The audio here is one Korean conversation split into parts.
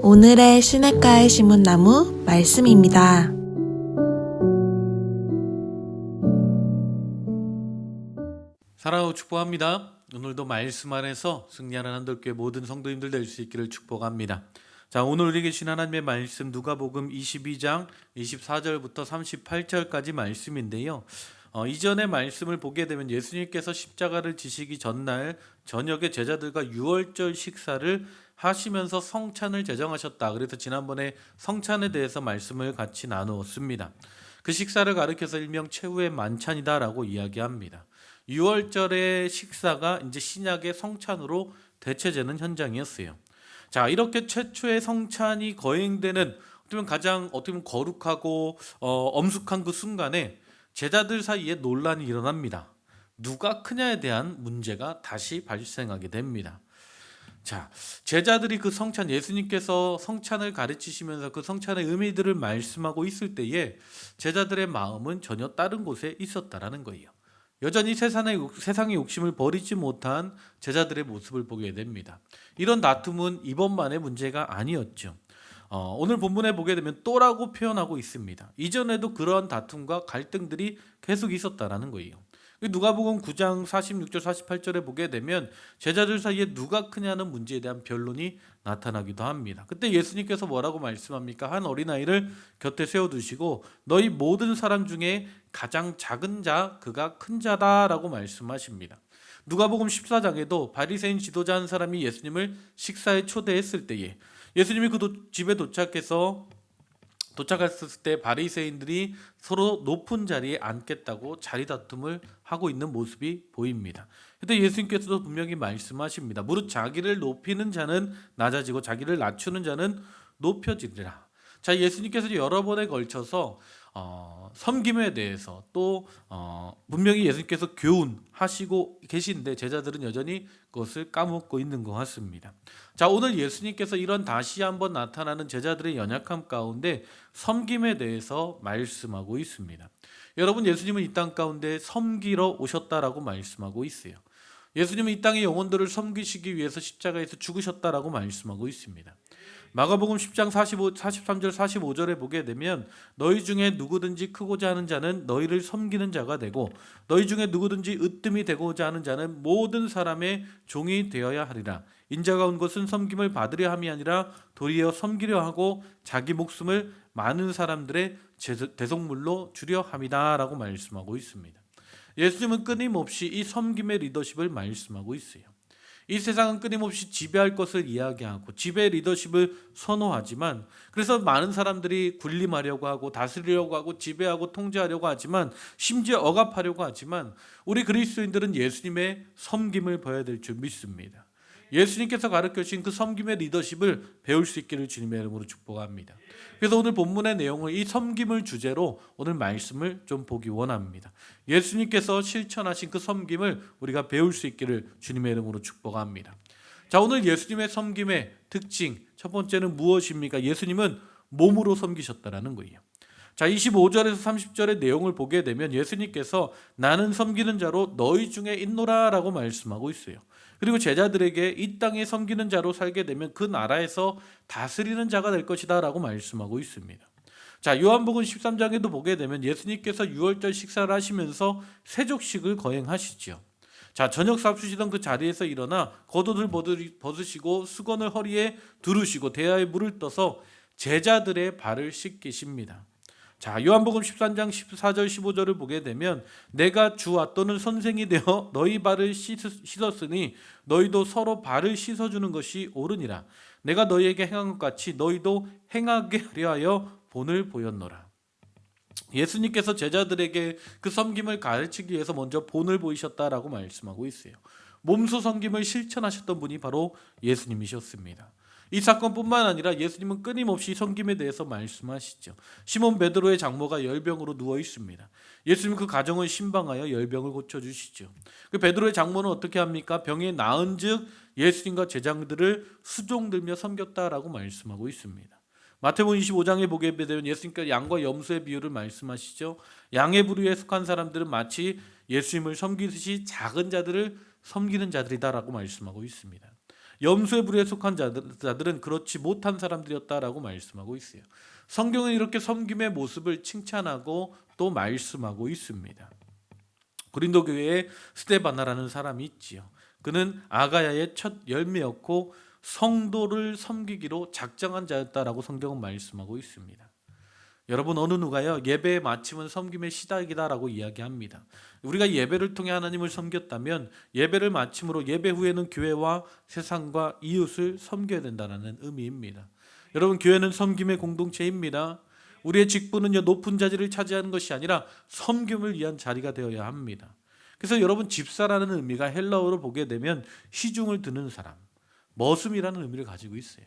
오늘의 시냇가에 심은 나무 말씀입니다. 사랑하고 축복합니다. 오늘도 말씀 안에서 승리하는 한돌교회 모든 성도님들 될 수 있기를 축복합니다. 자, 오늘 우리에게 주신 하나님의 말씀 누가복음 22장 24절부터 38절까지 말씀인데요. 이전의 말씀을 보게 되면 예수님께서 십자가를 지시기 전날 저녁에 제자들과 유월절 식사를 하시면서 성찬을 제정하셨다. 그래서 지난번에 성찬에 대해서 말씀을 같이 나누었습니다. 그 식사를 가리켜서 일명 최후의 만찬이다라고 이야기합니다. 유월절의 식사가 이제 신약의 성찬으로 대체되는 현장이었어요. 자, 이렇게 최초의 성찬이 거행되는 어떻게 보면 거룩하고 엄숙한 그 순간에 제자들 사이에 논란이 일어납니다. 누가 크냐에 대한 문제가 다시 발생하게 됩니다. 자, 제자들이 그 성찬, 예수님께서 성찬을 가르치시면서 그 성찬의 의미들을 말씀하고 있을 때에 제자들의 마음은 전혀 다른 곳에 있었다라는 거예요. 여전히 세상의 욕심을 버리지 못한 제자들의 모습을 보게 됩니다. 이런 다툼은 이번만의 문제가 아니었죠. 오늘 본문에 보게 되면 또라고 표현하고 있습니다. 이전에도 그러한 다툼과 갈등들이 계속 있었다라는 거예요. 누가복음 9장 46절 48절에 보게 되면 제자들 사이에 누가 크냐는 문제에 대한 변론이 나타나기도 합니다. 그때 예수님께서 뭐라고 말씀합니까? 한 어린아이를 곁에 세워두시고 너희 모든 사람 중에 가장 작은 자 그가 큰 자다라고 말씀하십니다. 누가복음 14장에도 바리새인 지도자 한 사람이 예수님을 식사에 초대했을 때에 예수님이 그 집에 도착했을 때 바리새인들이 서로 높은 자리에 앉겠다고 자리 다툼을 하고 있는 모습이 보입니다. 그때 예수님께서도 분명히 말씀하십니다. 무릇 자기를 높이는 자는 낮아지고 자기를 낮추는 자는 높여지리라. 자, 예수님께서 여러 번에 걸쳐서 섬김에 대해서 또 분명히 예수님께서 교훈하시고 계신데 제자들은 여전히 그것을 까먹고 있는 것 같습니다. 자, 오늘 예수님께서 이런 다시 한번 나타나는 제자들의 연약함 가운데 섬김에 대해서 말씀하고 있습니다. 여러분, 예수님은 이 땅 가운데 섬기러 오셨다라고 말씀하고 있어요. 예수님은 이 땅의 영혼들을 섬기시기 위해서 십자가에서 죽으셨다라고 말씀하고 있습니다. 마가복음 10장 43절 45절에 보게 되면 너희 중에 누구든지 크고자 하는 자는 너희를 섬기는 자가 되고 너희 중에 누구든지 으뜸이 되고자 하는 자는 모든 사람의 종이 되어야 하리라. 인자가 온 것은 섬김을 받으려 함이 아니라 도리어 섬기려 하고 자기 목숨을 많은 사람들의 대속물로 주려 함이다 라고 말씀하고 있습니다. 예수님은 끊임없이 이 섬김의 리더십을 말씀하고 있어요. 이 세상은 끊임없이 지배할 것을 이야기하고 지배 리더십을 선호하지만 그래서 많은 사람들이 군림하려고 하고 다스리려고 하고 지배하고 통제하려고 하지만 심지어 억압하려고 하지만 우리 그리스도인들은 예수님의 섬김을 보여야 될 줄 믿습니다. 예수님께서 가르쳐주신 그 섬김의 리더십을 배울 수 있기를 주님의 이름으로 축복합니다. 그래서 오늘 본문의 내용을 이 섬김을 주제로 오늘 말씀을 좀 보기 원합니다. 예수님께서 실천하신 그 섬김을 우리가 배울 수 있기를 주님의 이름으로 축복합니다. 자, 오늘 예수님의 섬김의 특징 첫 번째는 무엇입니까? 예수님은 몸으로 섬기셨다라는 거예요. 자, 25절에서 30절의 내용을 보게 되면 예수님께서 나는 섬기는 자로 너희 중에 있노라 라고 말씀하고 있어요. 그리고 제자들에게 이 땅에 섬기는 자로 살게 되면 그 나라에서 다스리는 자가 될 것이다 라고 말씀하고 있습니다. 자, 요한복음 13장에도 보게 되면 예수님께서 유월절 식사를 하시면서 세족식을 거행하시죠. 자, 저녁 삽수시던 그 자리에서 일어나 겉옷을 벗으시고 수건을 허리에 두르시고 대야에 물을 떠서 제자들의 발을 씻기십니다. 자, 요한복음 13장 14절 15절을 보게 되면 내가 주와 또는 선생이 되어 너희 발을 씻었으니 너희도 서로 발을 씻어주는 것이 옳으니라. 내가 너희에게 행한 것 같이 너희도 행하게 하려 하여 본을 보였노라. 예수님께서 제자들에게 그 섬김을 가르치기 위해서 먼저 본을 보이셨다라고 말씀하고 있어요. 몸소 섬김을 실천하셨던 분이 바로 예수님이셨습니다. 이 사건뿐만 아니라 예수님은 끊임없이 섬김에 대해서 말씀하시죠. 시몬 베드로의 장모가 열병으로 누워 있습니다. 예수님 그 가정을 신방하여 열병을 고쳐주시죠. 그 베드로의 장모는 어떻게 합니까? 병에 나은즉 예수님과 제자들을 수종들며 섬겼다라고 말씀하고 있습니다. 마태복음 25장에 보게 되면 예수님께서 양과 염소의 비유를 말씀하시죠. 양의 부류에 속한 사람들은 마치 예수님을 섬기듯이 작은 자들을 섬기는 자들이다라고 말씀하고 있습니다. 염소의 부류에 속한 자들은 그렇지 못한 사람들이었다라고 말씀하고 있어요. 성경은 이렇게 섬김의 모습을 칭찬하고 또 말씀하고 있습니다. 고린도 교회에 스데바나라는 사람이 있지요. 그는 아가야의 첫 열매였고 성도를 섬기기로 작정한 자였다라고 성경은 말씀하고 있습니다. 여러분, 어느 누가요 예배의 마침은 섬김의 시작이다라고 이야기합니다. 우리가 예배를 통해 하나님을 섬겼다면 예배를 마침으로 예배 후에는 교회와 세상과 이웃을 섬겨야 된다는 의미입니다. 여러분, 교회는 섬김의 공동체입니다. 우리의 직분은요 높은 자리를 차지하는 것이 아니라 섬김을 위한 자리가 되어야 합니다. 그래서 여러분, 집사라는 의미가 헬라어로 보게 되면 시중을 드는 사람, 머슴이라는 의미를 가지고 있어요.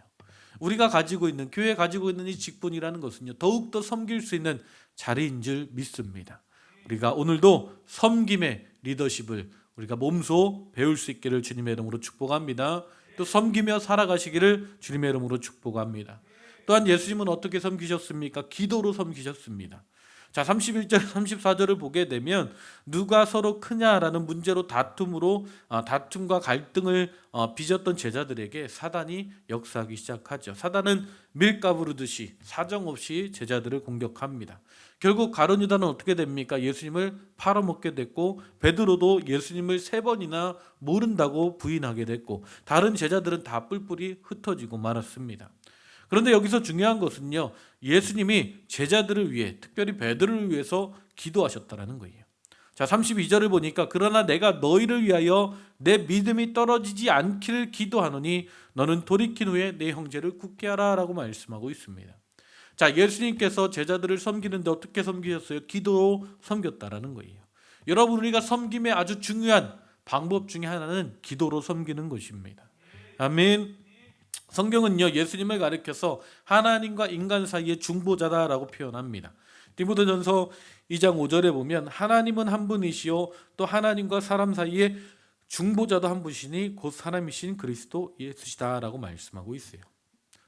우리가 가지고 있는, 교회에 가지고 있는 이 직분이라는 것은요 더욱더 섬길 수 있는 자리인 줄 믿습니다. 우리가 오늘도 섬김의 리더십을 우리가 몸소 배울 수 있기를 주님의 이름으로 축복합니다. 또 섬기며 살아가시기를 주님의 이름으로 축복합니다. 또한 예수님은 어떻게 섬기셨습니까? 기도로 섬기셨습니다. 자, 31절 34절을 보게 되면 누가 서로 크냐라는 문제로 다툼과 갈등을 빚었던 제자들에게 사단이 역사하기 시작하죠. 사단은 밀가 부르듯이 사정없이 제자들을 공격합니다. 결국 가룟 유다는 어떻게 됩니까? 예수님을 팔아먹게 됐고, 베드로도 예수님을 3번이나 모른다고 부인하게 됐고, 다른 제자들은 다 뿔뿔이 흩어지고 말았습니다. 그런데 여기서 중요한 것은요, 예수님이 제자들을 위해, 특별히 베드로를 위해서 기도하셨다라는 거예요. 자, 32절을 보니까 그러나 내가 너희를 위하여 내 믿음이 떨어지지 않기를 기도하노니 너는 돌이킨 후에 내 형제를 굳게 하라 라고 말씀하고 있습니다. 자, 예수님께서 제자들을 섬기는데 어떻게 섬기셨어요? 기도로 섬겼다라는 거예요. 여러분, 우리가 섬김의 아주 중요한 방법 중에 하나는 기도로 섬기는 것입니다. 아멘. 성경은요 예수님을 가리켜서 하나님과 인간 사이의 중보자다라고 표현합니다. 디모데전서 2장 5절에 보면 하나님은 한 분이시요 또 하나님과 사람 사이의 중보자도 한 분이시니 곧 사람이신 그리스도 예수시다라고 말씀하고 있어요.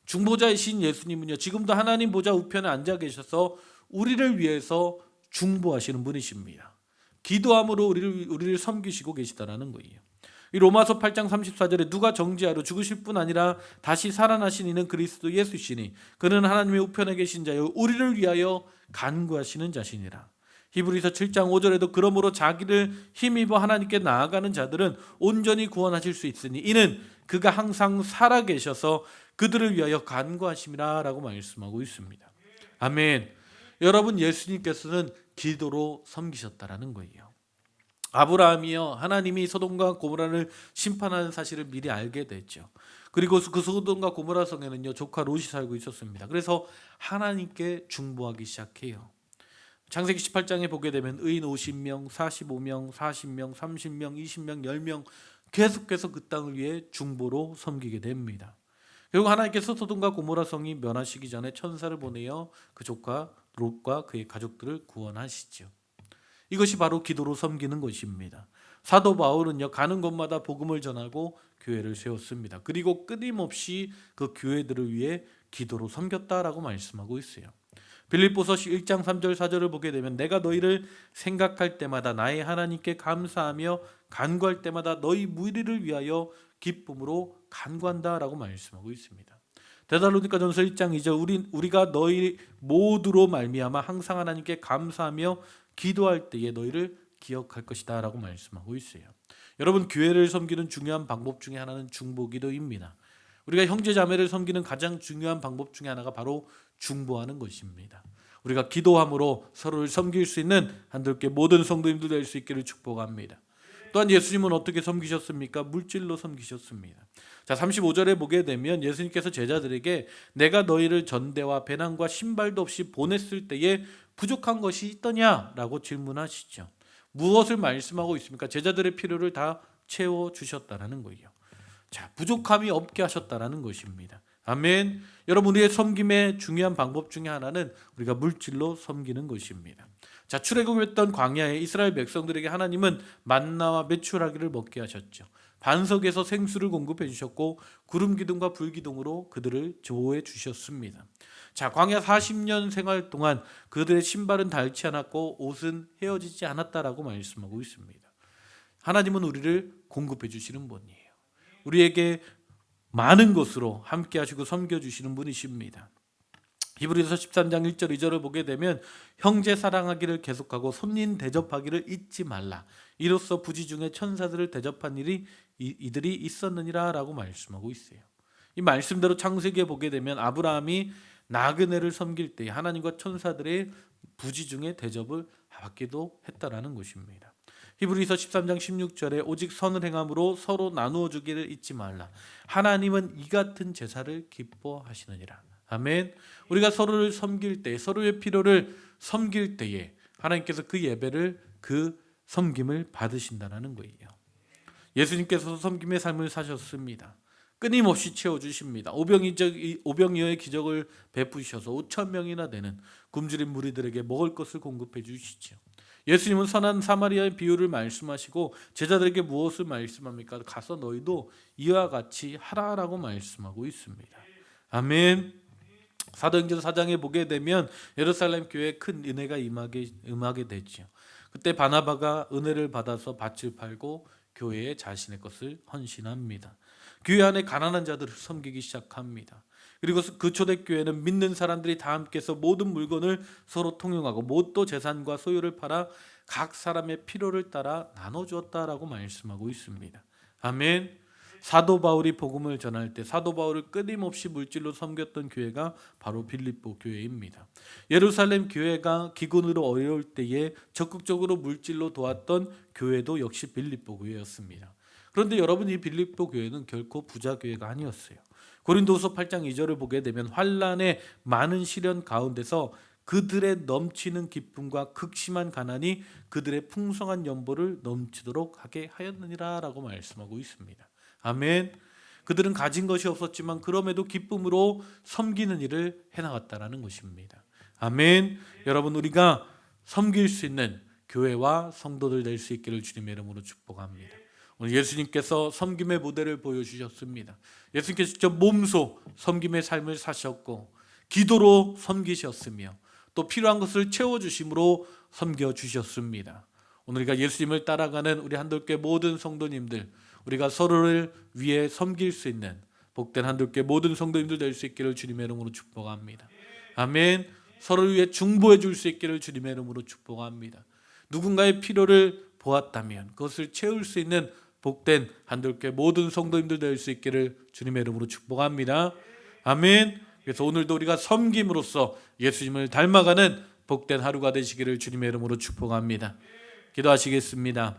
중보자이신 예수님은요 지금도 하나님 보좌 우편에 앉아 계셔서 우리를 위해서 중보하시는 분이십니다. 기도함으로 우리를 섬기시고 계시다라는 거예요. 이 로마서 8장 34절에 누가 정죄하러 죽으실 뿐 아니라 다시 살아나신 이는 그리스도 예수시니 그는 하나님의 우편에 계신 자요 우리를 위하여 간구하시는 자시니라. 히브리서 7장 5절에도 그러므로 자기를 힘입어 하나님께 나아가는 자들은 온전히 구원하실 수 있으니 이는 그가 항상 살아계셔서 그들을 위하여 간구하심이라 라고 말씀하고 있습니다. 아멘. 여러분, 예수님께서는 기도로 섬기셨다라는 거예요. 아브라함이요 하나님이 소돔과 고모라를 심판하는 사실을 미리 알게 됐죠. 그리고 그 소돔과 고모라 성에는요 조카 롯이 살고 있었습니다. 그래서 하나님께 중보하기 시작해요. 창세기 18장에 보게 되면 의인 50명, 45명, 40명, 30명, 20명, 10명 계속해서 그 땅을 위해 중보로 섬기게 됩니다. 결국 하나님께서 소돔과 고모라 성이 멸하시기 전에 천사를 보내어 그 조카 롯과 그의 가족들을 구원하시죠. 이것이 바로 기도로 섬기는 것입니다. 사도 바울은요 가는 곳마다 복음을 전하고 교회를 세웠습니다. 그리고 끊임없이 그 교회들을 위해 기도로 섬겼다라고 말씀하고 있어요. 빌립보서 1장 3절 4절을 보게 되면 내가 너희를 생각할 때마다 나의 하나님께 감사하며 간구할 때마다 너희 무리를 위하여 기쁨으로 간구한다라고 말씀하고 있습니다. 데살로니가전서 1장 2절 우리가 너희 모두로 말미암아 항상 하나님께 감사하며 기도할 때에 너희를 기억할 것이다 라고 말씀하고 있어요. 여러분, 교회를 섬기는 중요한 방법 중에 하나는 중보기도입니다. 우리가 형제자매를 섬기는 가장 중요한 방법 중에 하나가 바로 중보하는 것입니다. 우리가 기도함으로 서로를 섬길 수 있는 한들께 모든 성도님들 될 수 있기를 축복합니다. 또한 예수님은 어떻게 섬기셨습니까? 물질로 섬기셨습니다. 자, 35절에 보게 되면 예수님께서 제자들에게 내가 너희를 전대와 배낭과 신발도 없이 보냈을 때에 부족한 것이 있더냐라고 질문하시죠. 무엇을 말씀하고 있습니까? 제자들의 필요를 다 채워주셨다라는 거예요. 자, 부족함이 없게 하셨다라는 것입니다. 아멘. 여러분, 우리의 섬김의 중요한 방법 중에 하나는 우리가 물질로 섬기는 것입니다. 자, 출애굽했던 광야에 이스라엘 백성들에게 하나님은 만나와 메추라기를 먹게 하셨죠. 반석에서 생수를 공급해 주셨고 구름 기둥과 불 기둥으로 그들을 보호해 주셨습니다. 자, 광야 40년 생활 동안 그들의 신발은 닳지 않았고 옷은 헤어지지 않았다라고 말씀하고 있습니다. 하나님은 우리를 공급해 주시는 분이에요. 우리에게 많은 것으로 함께 하시고 섬겨주시는 분이십니다. 히브리서 13장 1절 2절을 보게 되면 형제 사랑하기를 계속하고 손님 대접하기를 잊지 말라. 이로써 부지 중에 천사들을 대접한 일이 이들이 있었느니라 라고 말씀하고 있어요. 이 말씀대로 창세기에 보게 되면 아브라함이 나그네를 섬길 때 하나님과 천사들의 부지 중에 대접을 받기도 했다라는 것입니다. 히브리서 13장 16절에 오직 선을 행함으로 서로 나누어 주기를 잊지 말라. 하나님은 이 같은 제사를 기뻐하시느니라. 아멘. 우리가 서로를 섬길 때, 서로의 필요를 섬길 때에 하나님께서 그 예배를, 그 섬김을 받으신다는 거예요. 예수님께서 섬김의 삶을 사셨습니다. 끊임없이 채워주십니다. 오병이어의 기적을 베푸셔서 5천 명이나 되는 굶주린 무리들에게 먹을 것을 공급해 주시죠. 예수님은 선한 사마리아의 비유를 말씀하시고 제자들에게 무엇을 말씀합니까? 가서 너희도 이와 같이 하라라고 말씀하고 있습니다. 아멘. 사도행전 4장에 보게 되면 예루살렘 교회에 큰 은혜가 임하게 되죠. 그때 바나바가 은혜를 받아서 밭을 팔고 교회에 자신의 것을 헌신합니다. 교회 안에 가난한 자들을 섬기기 시작합니다. 그리고 그 초대교회는 믿는 사람들이 다 함께해서 모든 물건을 서로 통용하고 뭣도 재산과 소유를 팔아 각 사람의 필요를 따라 나눠주었다라고 말씀하고 있습니다. 아멘. 사도 바울이 복음을 전할 때 사도 바울을 끊임없이 물질로 섬겼던 교회가 바로 빌립보 교회입니다. 예루살렘 교회가 기근으로 어려울 때에 적극적으로 물질로 도왔던 교회도 역시 빌립보 교회였습니다. 그런데 여러분, 이 빌립보 교회는 결코 부자 교회가 아니었어요. 고린도후서 8장 2절을 보게 되면 환난의 많은 시련 가운데서 그들의 넘치는 기쁨과 극심한 가난이 그들의 풍성한 연보를 넘치도록 하게 하였느니라 라고 말씀하고 있습니다. 아멘. 그들은 가진 것이 없었지만 그럼에도 기쁨으로 섬기는 일을 해나갔다는 것입니다. 아멘. 여러분, 우리가 섬길 수 있는 교회와 성도들 될 수 있기를 주님의 이름으로 축복합니다. 오늘 예수님께서 섬김의 모델을 보여주셨습니다. 예수님께서 직접 몸소 섬김의 삶을 사셨고 기도로 섬기셨으며 또 필요한 것을 채워주심으로 섬겨주셨습니다. 오늘 우리가 예수님을 따라가는 우리 한돌교회 모든 성도님들, 우리가 서로를 위해 섬길 수 있는 복된 한돌교회 모든 성도님들 될 수 있기를 주님의 이름으로 축복합니다. 아멘. 서로를 위해 중보해 줄 수 있기를 주님의 이름으로 축복합니다. 누군가의 필요를 보았다면 그것을 채울 수 있는 복된 한돌교회 모든 성도님들 될 수 있기를 주님의 이름으로 축복합니다. 아멘. 그래서 오늘도 우리가 섬김으로써 예수님을 닮아가는 복된 하루가 되시기를 주님의 이름으로 축복합니다. 기도하시겠습니다.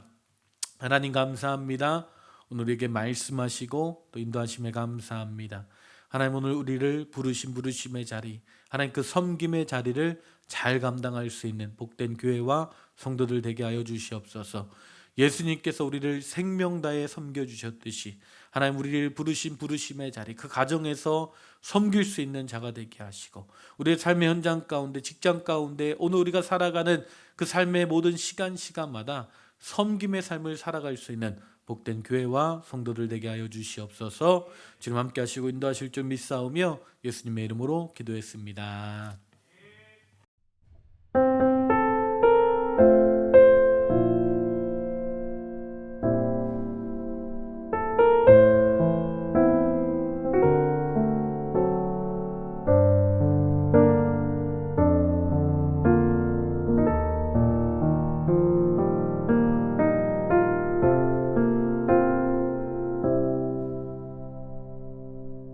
하나님 감사합니다. 오늘 우리에게 말씀하시고 또 인도하심에 감사합니다. 하나님, 오늘 우리를 부르심의 자리, 하나님 그 섬김의 자리를 잘 감당할 수 있는 복된 교회와 성도들 되게 하여 주시옵소서. 예수님께서 우리를 생명 다해 섬겨주셨듯이 하나님, 우리를 부르심의 자리, 그 가정에서 섬길 수 있는 자가 되게 하시고 우리의 삶의 현장 가운데, 직장 가운데, 오늘 우리가 살아가는 그 삶의 모든 시간마다 섬김의 삶을 살아갈 수 있는 복된 교회와 성도들 되게 하여 주시옵소서. 주님 함께 하시고 인도하실 줄 믿사오며 예수님의 이름으로 기도했습니다.